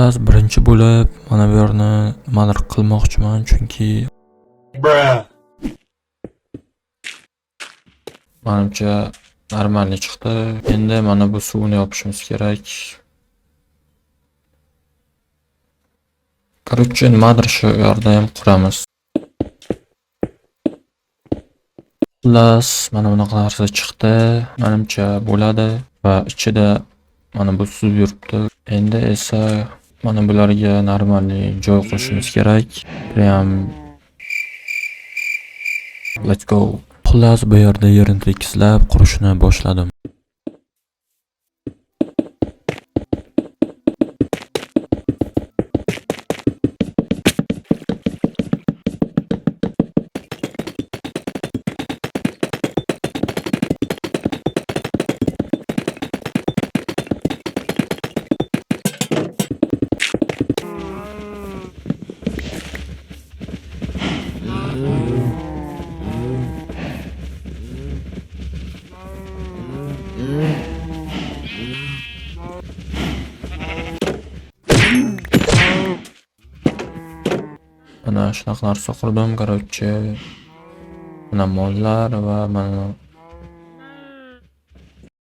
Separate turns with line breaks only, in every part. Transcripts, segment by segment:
Xullas, birinchi bo'lib mana bu yerni nimadir qilmoqchiman, chunki menimcha normalni chiqdi. Endi mana bu suvni yopishimiz kerak. Короче, nimadir shu yerda ham quramiz. Xullas, mana bunaqa narsa chiqdi. Menimcha bo'ladi va ichida mana bu suv yuribdi. Endi esa mana bularga normalni joy qo'shishimiz kerak. Prям let's go. Xullas, bu yerda yerini tekislab qurishni boshladim. Mana shunaqa narsa qurdim, короче. Mana mollar va mana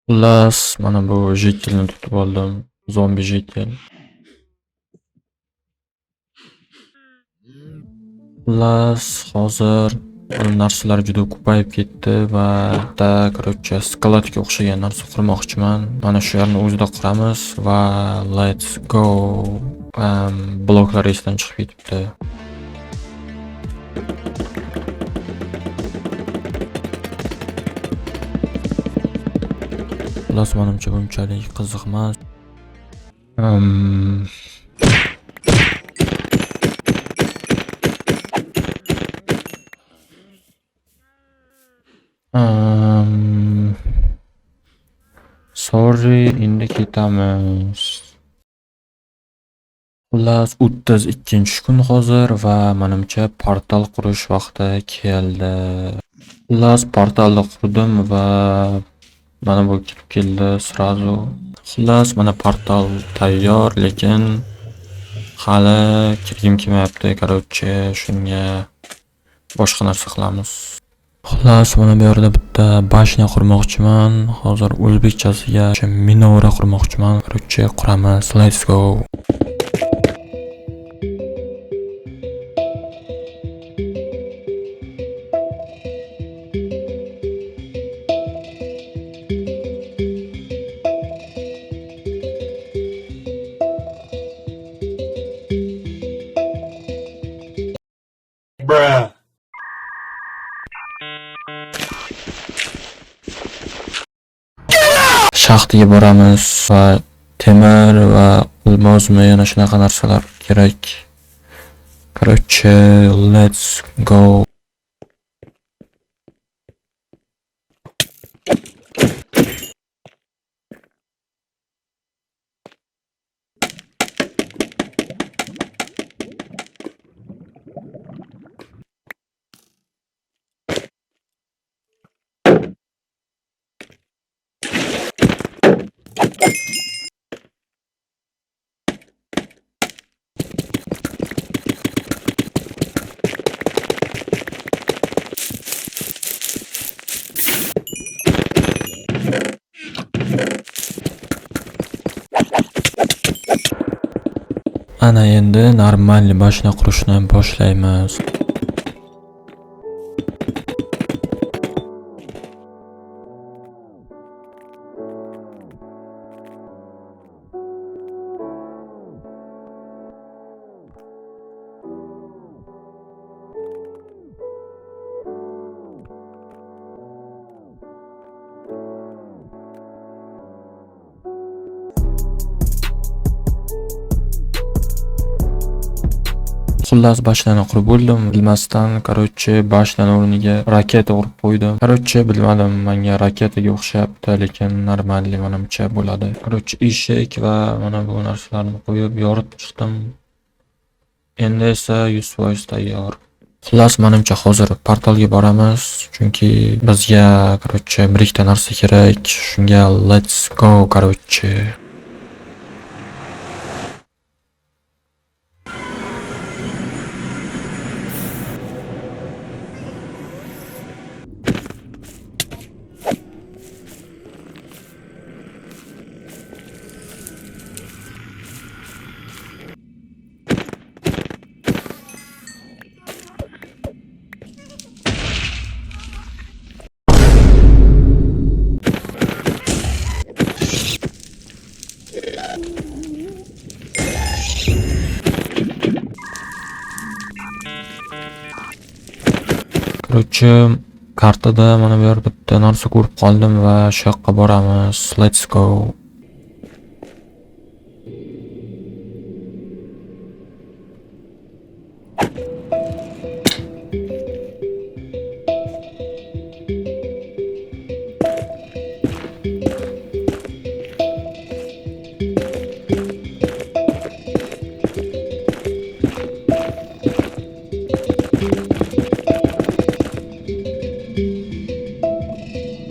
xullas, mana bu jitelni tutib oldim. Zombi jitel. Xullas, hozir narsalar juda ko'payib ketdi va короче, skalatga o'xshagan narsa qurmoqchiman. Mana shu yerni o'zida quramiz va let's go. Bloklar esdan chiqib ketibdi. Xullas, menimcha bunchalik qiziq emas. Sorry, endi ketamiz. Xullas, 32-kun hozir va menimcha portal qurish vaqti keldi. Xullas, portalni qurdim va mana bu kirib keldi srazu. Xullas, mana portal tayyor, lekin hali kirgim kelmayapti. Короче, shunga boshqa narsa qilamiz. Xullas, mana bu yerda bitta bashna qurmoqchiman. Hozir o'zbekchasiga minora qurmoqchiman. Короче, quramiz. Let's go. Shaxtaga boramiz va temir va olmosmi yana shunaqa narsalar kerak. Короче, let's go. Ana endi normalni bashna qurishni boshlaymiz. Xullas, bashlani qurib bo'ldim. Bilmasdan, короче, bashlan o'rniga raketa urib qo'ydim. Короче, bilmadim, menga raketaga o'xshayapti, lekin normalni menimcha bo'ladi. Короче, eshik va mana bu narsalarni qo'yib yoritib chiqdim. Endi esa 100% tayyor. Xullas, menimcha hozir portalga boramiz, chunki bizga короче, bir ikkita narsa kerak. Shunga let's go, короче. Короче, kartada mana bu yerda bitta narsa ko'rib qoldim va shu yoqqa boramiz. Let's go.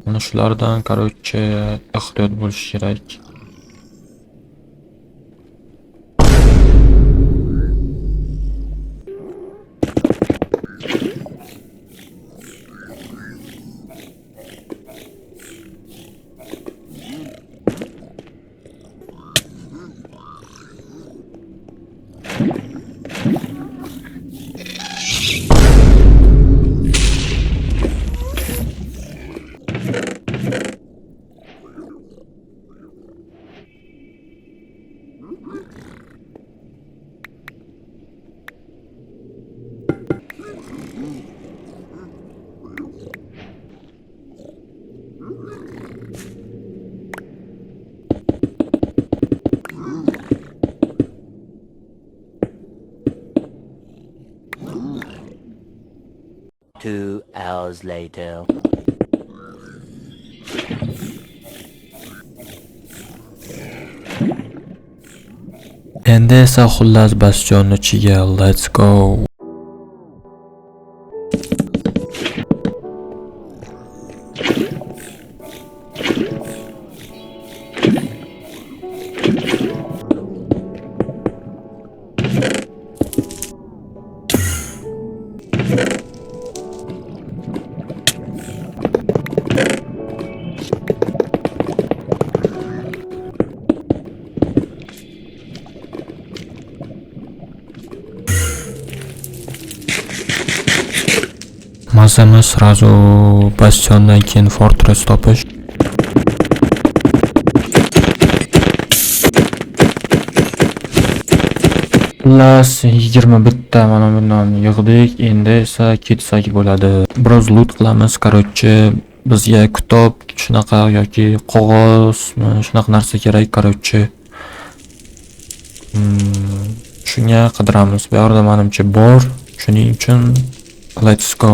Mana shulardan короче ehtiyot bo'lish kerak.
Two hours later.
Endi esa xullas bastion ichiga let's go. Mazamiz сразу bastiondan keyin fortress topish. Xullas 21 ta mana bundan yig'dik. Endi esa ketsak bo'ladi. Biroz loot qilamiz. Короче, bizga kitob shunaqa yoki qog'ozmi shunaqa narsa kerak. Короче, shunga qidiramiz. Bu yerda menimcha bor. Shuning uchun let's go.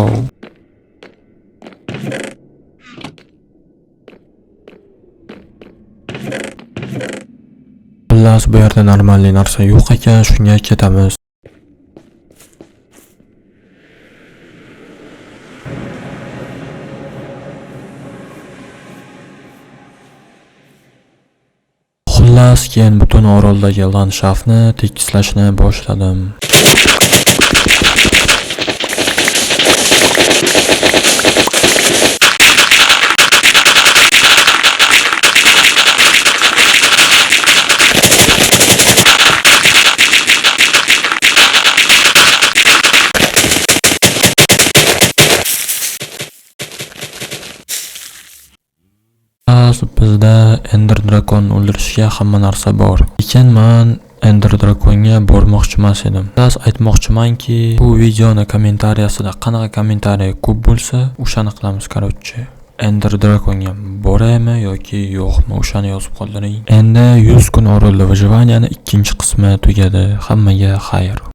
Xullas bu yerda normalniy narsa yo'q ekan, shunga ketamiz. Xullas keyin butun oroldagi landshaftni tekislashni boshladim. Bizda Ender Dragon o'ldirishga hamma narsa bor. Lekin men Ender Dragonga bormoqchi emas edim. Biz aytmoqchimanki, bu videoni kommentariyasida qanaqa kommentariy ko'p bo'lsa, o'shani qilamiz. Короче, Ender Dragonga boraymi yoki yo'qmi, o'shani yozib qoldiring. Endi 100 kun orolda выживаниyaning ikkinchi qismi tugadi. Hammaga xayr.